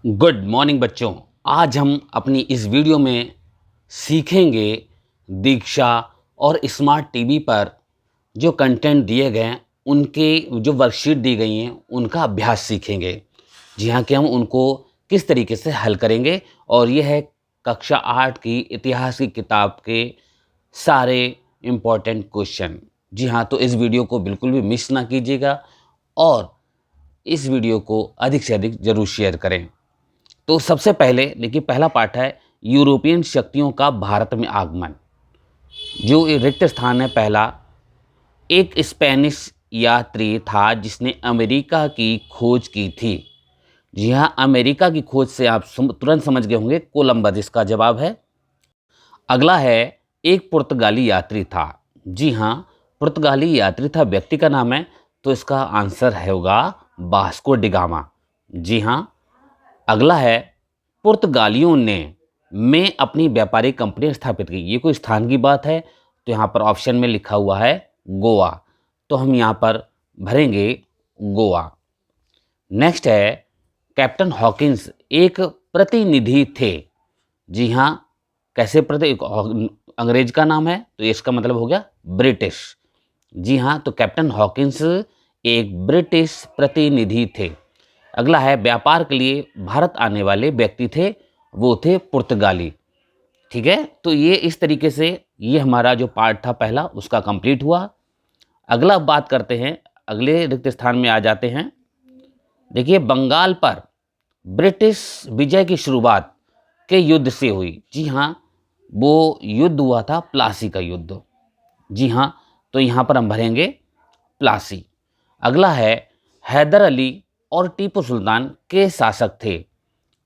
Good morning बच्चों। आज हम अपनी इस वीडियो में सीखेंगे दीक्षा और स्मार्ट टीवी पर जो कंटेंट दिए गए हैं उनके जो वर्कशीट दी गई हैं उनका अभ्यास सीखेंगे। जी हाँ, कि हम उनको किस तरीके से हल करेंगे। और ये है कक्षा 8 की इतिहास की किताब के सारे इम्पोर्टेंट क्वेश्चन। जी हाँ, तो इस वीडियो को बिल्कुल भी मिस ना कीजिएगा और इस वीडियो को अधिक से अधिक ज़रूर शेयर करें। तो सबसे पहले देखिए, पहला पाठ है यूरोपियन शक्तियों का भारत में आगमन। जो ये रिक्त स्थान है पहला, एक स्पेनिश यात्री था जिसने अमेरिका की खोज की थी। जी हाँ, अमेरिका की खोज से आप तुरंत समझ गए होंगे, कोलंबस इसका जवाब है। अगला है एक पुर्तगाली यात्री था। जी हाँ, पुर्तगाली यात्री था, व्यक्ति का नाम है, तो इसका आंसर है होगा वास्को डिगामा। जी हाँ। अगला है पुर्तगालियों ने में अपनी व्यापारिक कंपनी स्थापित की। ये कोई स्थान की बात है, तो यहाँ पर ऑप्शन में लिखा हुआ है गोवा, तो हम यहाँ पर भरेंगे गोवा। नेक्स्ट है कैप्टन हॉकिंस एक प्रतिनिधि थे। जी हाँ, कैसे अंग्रेज का नाम है, तो इसका मतलब हो गया ब्रिटिश। जी हाँ, तो कैप्टन हॉकिंस एक ब्रिटिश प्रतिनिधि थे। अगला है व्यापार के लिए भारत आने वाले व्यक्ति थे, वो थे पुर्तगाली। ठीक है, तो ये इस तरीके से ये हमारा जो पार्ट था पहला उसका कंप्लीट हुआ। अगला बात करते हैं, अगले रिक्त स्थान में आ जाते हैं। देखिए, बंगाल पर ब्रिटिश विजय की शुरुआत के युद्ध से हुई। जी हाँ, वो युद्ध हुआ था प्लासी का युद्ध। जी हाँ, तो यहाँ पर हम भरेंगे प्लासी। अगला है हैदर अली और टीपू सुल्तान के शासक थे।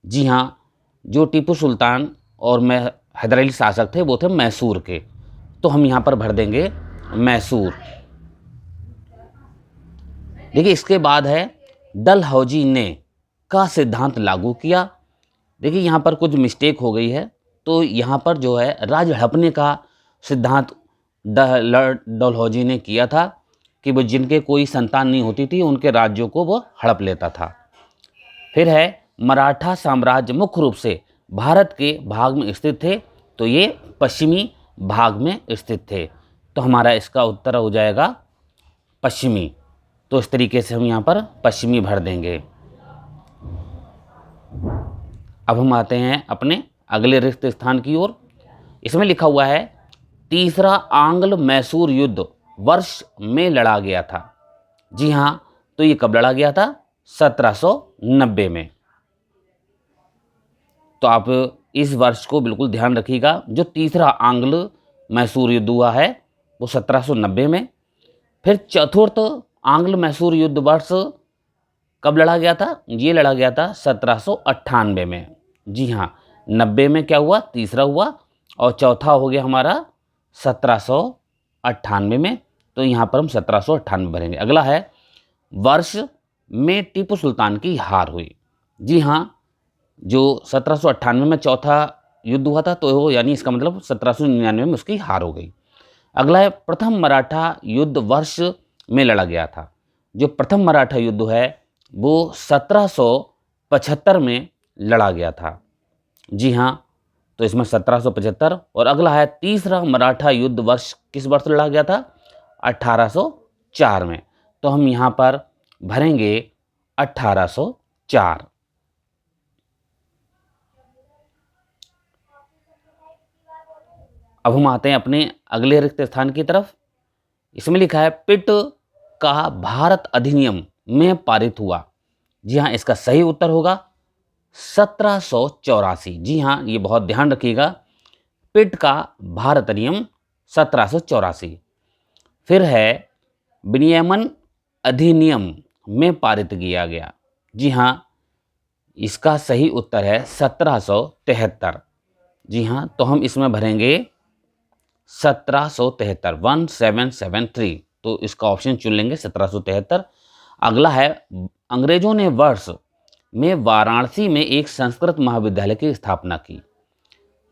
जी हाँ, जो टीपू सुल्तान और हैदर अली शासक थे वो थे मैसूर के, तो हम यहाँ पर भर देंगे मैसूर। देखिए, इसके बाद है डलहौजी ने का सिद्धांत लागू किया। देखिए, यहाँ पर कुछ मिस्टेक हो गई है, तो यहाँ पर जो है राज हड़पने का सिद्धांत डलहौजी ने किया था कि वो जिनके कोई संतान नहीं होती थी उनके राज्यों को वो हड़प लेता था। फिर है मराठा साम्राज्य मुख्य रूप से भारत के भाग में स्थित थे, तो ये पश्चिमी भाग में स्थित थे, तो हमारा इसका उत्तर हो जाएगा पश्चिमी। तो इस तरीके से हम यहाँ पर पश्चिमी भर देंगे। अब हम आते हैं अपने अगले रिक्त स्थान की ओर। इसमें लिखा हुआ है तीसरा आंग्ल मैसूर युद्ध वर्ष में लड़ा गया था। जी हाँ, तो ये कब लड़ा गया था? 1790 में। तो आप इस वर्ष को बिल्कुल ध्यान रखिएगा। जो तीसरा आंग्ल मैसूर युद्ध हुआ है वो 1790 में। फिर चतुर्थ आंग्ल मैसूर युद्ध वर्ष कब लड़ा गया था? ये लड़ा गया था 1798 में। जी हाँ, 90 में क्या हुआ? तीसरा हुआ, और चौथा हो गया हमारा 1798 में, तो यहाँ पर हम 1798 भरेंगे। अगला है वर्ष में टीपू सुल्तान की हार हुई। जी हाँ, जो 1798 में चौथा युद्ध हुआ था, तो यानी इसका मतलब 1799 में उसकी हार हो गई। अगला है प्रथम मराठा युद्ध वर्ष में लड़ा गया था। जो प्रथम मराठा युद्ध है वो 1775 में लड़ा गया था। जी हाँ, तो इसमें 1775। और अगला है तीसरा मराठा युद्ध वर्ष किस वर्ष लड़ा गया था? 1804 में, तो हम यहाँ पर भरेंगे 1804। अब हम आते हैं अपने अगले रिक्त स्थान की तरफ। इसमें लिखा है पिट का भारत अधिनियम में पारित हुआ। जी हाँ, इसका सही उत्तर होगा 1784। जी हाँ, ये बहुत ध्यान रखिएगा, पिट का भारत अधिनियम 1784। फिर है विनियमन अधिनियम में पारित किया गया। जी हाँ, इसका सही उत्तर है 1773। जी हाँ, तो हम इसमें भरेंगे 1773, 1773, तो इसका ऑप्शन चुन लेंगे 1773। अगला है अंग्रेजों ने वर्ष में वाराणसी में एक संस्कृत महाविद्यालय की स्थापना की।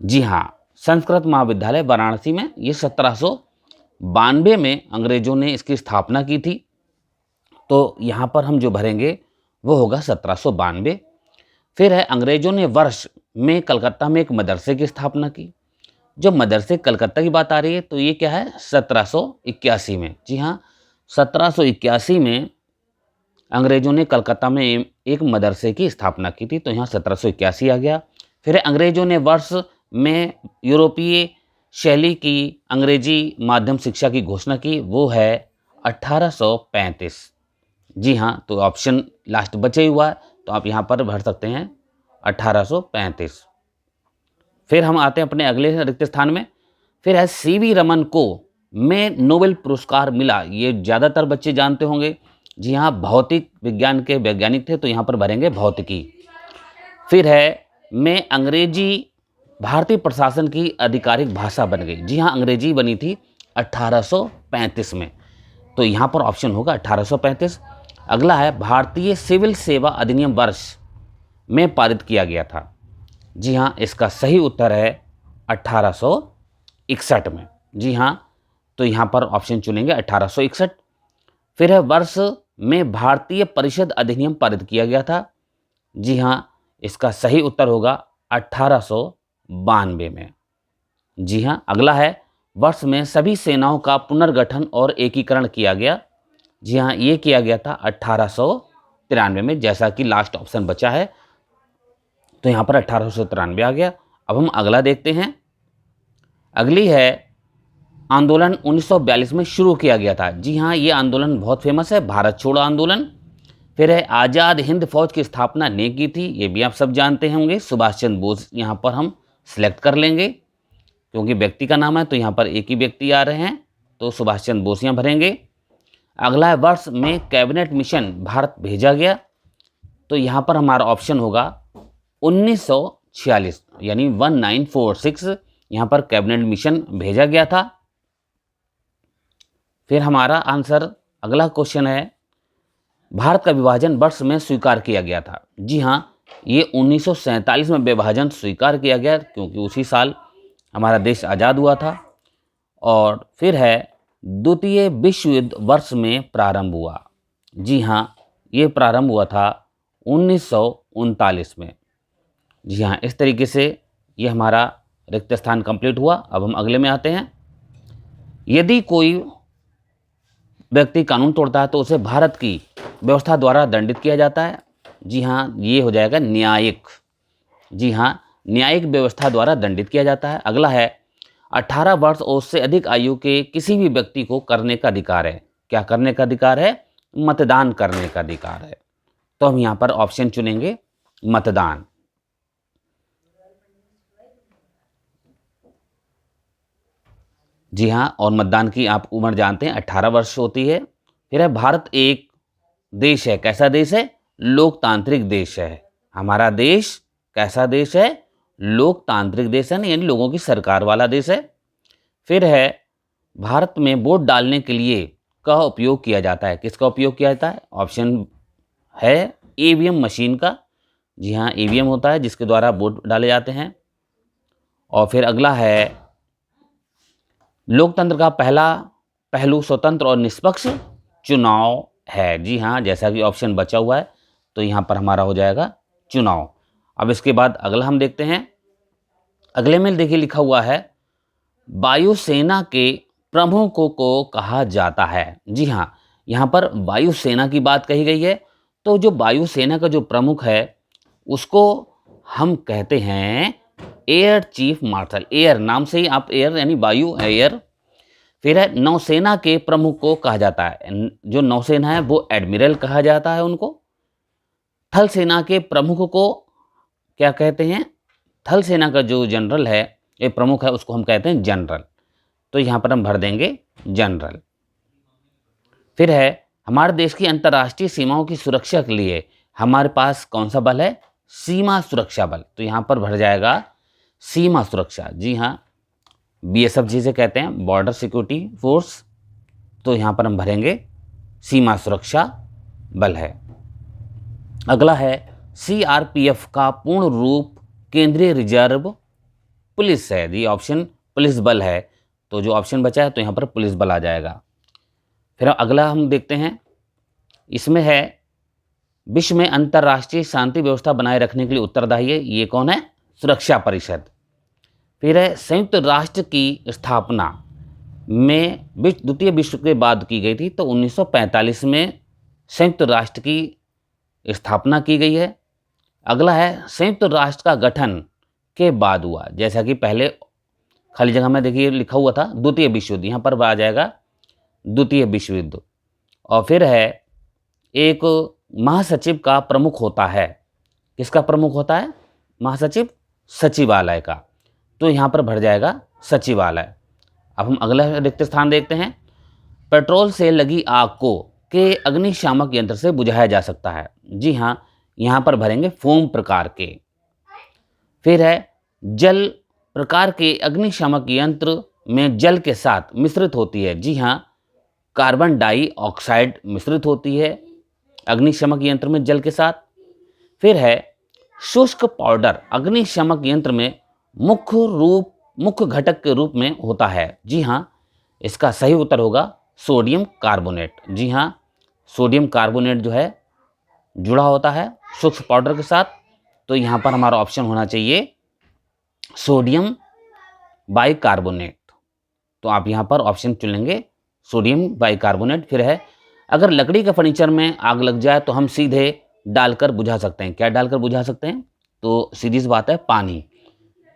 जी हाँ, संस्कृत महाविद्यालय वाराणसी में, ये 1792 में अंग्रेजों ने इसकी स्थापना की थी, तो यहाँ पर हम जो भरेंगे वो होगा 1792। फिर है अंग्रेजों ने वर्ष में कलकत्ता में एक मदरसे की स्थापना की। जो मदरसे कलकत्ता की बात आ रही है तो ये क्या है 1781 में। जी हाँ, 1781 में अंग्रेजों ने कलकत्ता में एक मदरसे की स्थापना की थी, तो यहाँ 1781 आ गया। फिर अंग्रेजों ने वर्ष में यूरोपीय शैली की अंग्रेजी माध्यम शिक्षा की घोषणा की, वो है 1835। जी हाँ, तो ऑप्शन लास्ट बचे ही हुआ है, तो आप यहाँ पर भर सकते हैं 1835। फिर हम आते हैं अपने अगले रिक्त स्थान में। फिर है सीवी रमन को में नोबेल पुरस्कार मिला। ये ज़्यादातर बच्चे जानते होंगे। जी हाँ, भौतिक विज्ञान के वैज्ञानिक थे, तो यहाँ पर भरेंगे भौतिकी। फिर है में अंग्रेजी भारतीय प्रशासन की आधिकारिक भाषा बन गई। जी हाँ, अंग्रेजी बनी थी 1835 में, तो यहाँ पर ऑप्शन होगा 1835। अगला है भारतीय सिविल सेवा अधिनियम वर्ष में पारित किया गया था। जी हाँ, इसका सही उत्तर है 1861 में। जी हाँ, तो यहाँ पर ऑप्शन चुनेंगे 1861। फिर है वर्ष में भारतीय परिषद अधिनियम पारित किया गया था। जी हाँ, इसका सही उत्तर होगा 1892 में। जी हाँ, अगला है वर्ष में सभी सेनाओं का पुनर्गठन और एकीकरण किया गया। जी हाँ, ये किया गया था 1893 में, जैसा कि लास्ट ऑप्शन बचा है, तो यहाँ पर 1893 आ गया। अब हम अगला देखते हैं। अगली है आंदोलन 1942 में शुरू किया गया था। जी हाँ, ये आंदोलन बहुत फेमस है, भारत छोड़ो आंदोलन। फिर है आज़ाद हिंद फौज की स्थापना ने की थी, ये भी आप सब जानते होंगे, सुभाष चंद्र बोस। यहाँ पर हम सिलेक्ट कर लेंगे क्योंकि व्यक्ति का नाम है, तो यहाँ पर एक ही व्यक्ति आ रहे हैं, तो सुभाष चंद्र बोस यहाँ भरेंगे। अगला है वर्ष में कैबिनेट मिशन भारत भेजा गया, तो यहाँ पर हमारा ऑप्शन होगा 1946, यानी 1946 यहाँ पर कैबिनेट मिशन भेजा गया था। फिर हमारा आंसर अगला क्वेश्चन है भारत का विभाजन वर्ष में स्वीकार किया गया था। जी हाँ, ये 1947 में विभाजन स्वीकार किया गया, क्योंकि उसी साल हमारा देश आज़ाद हुआ था। और फिर है द्वितीय विश्व युद्ध वर्ष में प्रारंभ हुआ। जी हाँ, ये प्रारंभ हुआ था 1939 में। जी हाँ, इस तरीके से ये हमारा रिक्त स्थान कंप्लीट हुआ। अब हम अगले में आते हैं। यदि कोई व्यक्ति कानून तोड़ता है तो उसे भारत की व्यवस्था द्वारा दंडित किया जाता है। जी हाँ, ये हो जाएगा न्यायिक। जी हाँ, न्यायिक व्यवस्था द्वारा दंडित किया जाता है। अगला है 18 वर्ष और उससे अधिक आयु के किसी भी व्यक्ति को करने का अधिकार है। क्या करने का अधिकार है? मतदान करने का अधिकार है। तो हम यहाँ पर ऑप्शन चुनेंगे मतदान। जी हाँ, और मतदान की आप उम्र जानते हैं 18 वर्ष होती है। फिर है भारत एक देश है। कैसा देश है? लोकतांत्रिक देश है। हमारा देश कैसा देश है? लोकतांत्रिक देश है, यानी लोगों की सरकार वाला देश है। फिर है भारत में वोट डालने के लिए का उपयोग किया जाता है। किसका उपयोग किया जाता है? ऑप्शन है ईवीएम मशीन का। जी हाँ, ईवीएम होता है जिसके द्वारा वोट डाले जाते हैं। और फिर अगला है लोकतंत्र का पहला पहलू स्वतंत्र और निष्पक्ष चुनाव है। जी हाँ, जैसा कि ऑप्शन बचा हुआ है, तो यहाँ पर हमारा हो जाएगा चुनाव। अब इसके बाद अगला हम देखते हैं। अगले में देखिए लिखा हुआ है वायुसेना के प्रमुखों को कहा जाता है। जी हाँ, यहाँ पर वायुसेना की बात कही गई है, तो जो वायुसेना का जो प्रमुख है उसको हम कहते हैं एयर चीफ मार्शल। एयर नाम से ही आप एयर यानी वायु, एयर। फिर है नौसेना के प्रमुख को कहा जाता है, जो नौसेना है वो एडमिरल कहा जाता है उनको। थल सेना के प्रमुख को क्या कहते हैं? थल सेना का जो जनरल है, ये प्रमुख है, उसको हम कहते हैं जनरल। तो यहाँ पर हम भर देंगे जनरल। फिर है हमारे देश की अंतर्राष्ट्रीय सीमाओं की सुरक्षा के लिए हमारे पास कौन सा बल है? सीमा सुरक्षा बल। तो यहाँ पर भर जाएगा सीमा सुरक्षा। जी हाँ, बीएसएफ जिसे कहते हैं, बॉर्डर सिक्योरिटी फोर्स। तो यहाँ पर हम भरेंगे सीमा सुरक्षा बल है। अगला है सीआरपीएफ का पूर्ण रूप केंद्रीय रिजर्व पुलिस है। जी, ऑप्शन पुलिस बल है, तो जो ऑप्शन बचा है तो यहाँ पर पुलिस बल आ जाएगा। फिर अगला हम देखते हैं, इसमें है विश्व में अंतर्राष्ट्रीय शांति व्यवस्था बनाए रखने के लिए उत्तरदायी है? ये कौन है? सुरक्षा परिषद। फिर है संयुक्त राष्ट्र की स्थापना में द्वितीय विश्व के बाद की गई थी, तो 1945 में संयुक्त राष्ट्र की स्थापना की गई है। अगला है संयुक्त राष्ट्र का गठन के बाद हुआ, जैसा कि पहले खाली जगह में देखिए लिखा हुआ था द्वितीय विश्व युद्ध, यहाँ पर आ जाएगा द्वितीय विश्व युद्ध। और फिर है एक महासचिव का प्रमुख होता है। किसका प्रमुख होता है? महासचिव, सचिवालय का, तो यहाँ पर भर जाएगा सचिवालय। अब हम अगला रिक्त स्थान देखते हैं। पेट्रोल से लगी आग को के अग्निशामक यंत्र से बुझाया जा सकता है? जी हाँ, यहाँ पर भरेंगे फोम प्रकार के। फिर है जल प्रकार के अग्निशामक यंत्र में जल के साथ मिश्रित होती है? जी हाँ, कार्बन डाइऑक्साइड मिश्रित होती है अग्निशमक यंत्र में जल के साथ। फिर है शुष्क पाउडर अग्निशमक यंत्र में मुख्य घटक के रूप में होता है? जी हाँ, इसका सही उत्तर होगा सोडियम कार्बोनेट। जी हाँ, सोडियम कार्बोनेट जो है जुड़ा होता है शुष्क पाउडर के साथ, तो यहाँ पर हमारा ऑप्शन होना चाहिए सोडियम बाइकार्बोनेट। तो आप यहाँ पर ऑप्शन चुनेंगे सोडियम बाइकार्बोनेट। फिर है अगर लकड़ी के फर्नीचर में आग लग जाए तो हम सीधे डालकर बुझा सकते हैं? क्या डालकर बुझा सकते हैं? तो सीधी सी बात है पानी,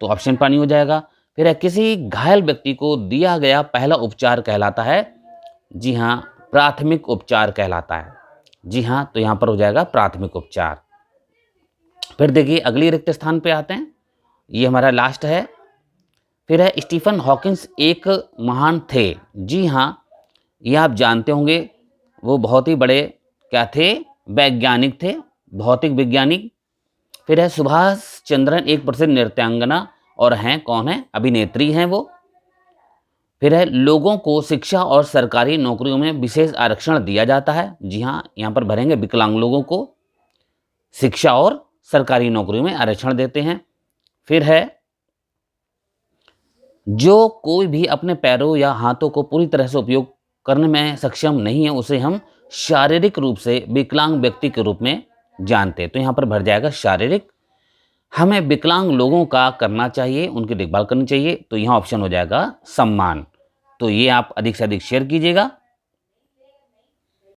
तो ऑप्शन पानी हो जाएगा। फिर है किसी घायल व्यक्ति को दिया गया पहला उपचार कहलाता है? जी हाँ, प्राथमिक उपचार कहलाता है। जी हाँ, तो यहाँ पर हो जाएगा प्राथमिक उपचार। फिर देखिए अगली रिक्त स्थान पे आते हैं, ये हमारा लास्ट है। फिर है स्टीफन हॉकिंस एक महान थे? जी हाँ, ये आप जानते होंगे, वो बहुत ही बड़े क्या थे? वैज्ञानिक थे, भौतिक वैज्ञानिक। फिर है सुभाष चंद्रन एक प्रसिद्ध नृत्यांगना और हैं कौन है? अभिनेत्री हैं वो। फिर है लोगों को शिक्षा और सरकारी नौकरियों में विशेष आरक्षण दिया जाता है? जी हाँ, यहाँ पर भरेंगे विकलांग लोगों को शिक्षा और सरकारी नौकरियों में आरक्षण देते हैं। फिर है जो कोई भी अपने पैरों या हाथों को पूरी तरह से उपयोग करने में सक्षम नहीं है, उसे हम शारीरिक रूप से विकलांग व्यक्ति के रूप में जानते हैं, तो यहाँ पर भर जाएगा शारीरिक। हमें विकलांग लोगों का करना चाहिए, उनकी देखभाल करनी चाहिए, तो यहाँ ऑप्शन हो जाएगा सम्मान। तो ये आप अधिक से अधिक शेयर कीजिएगा।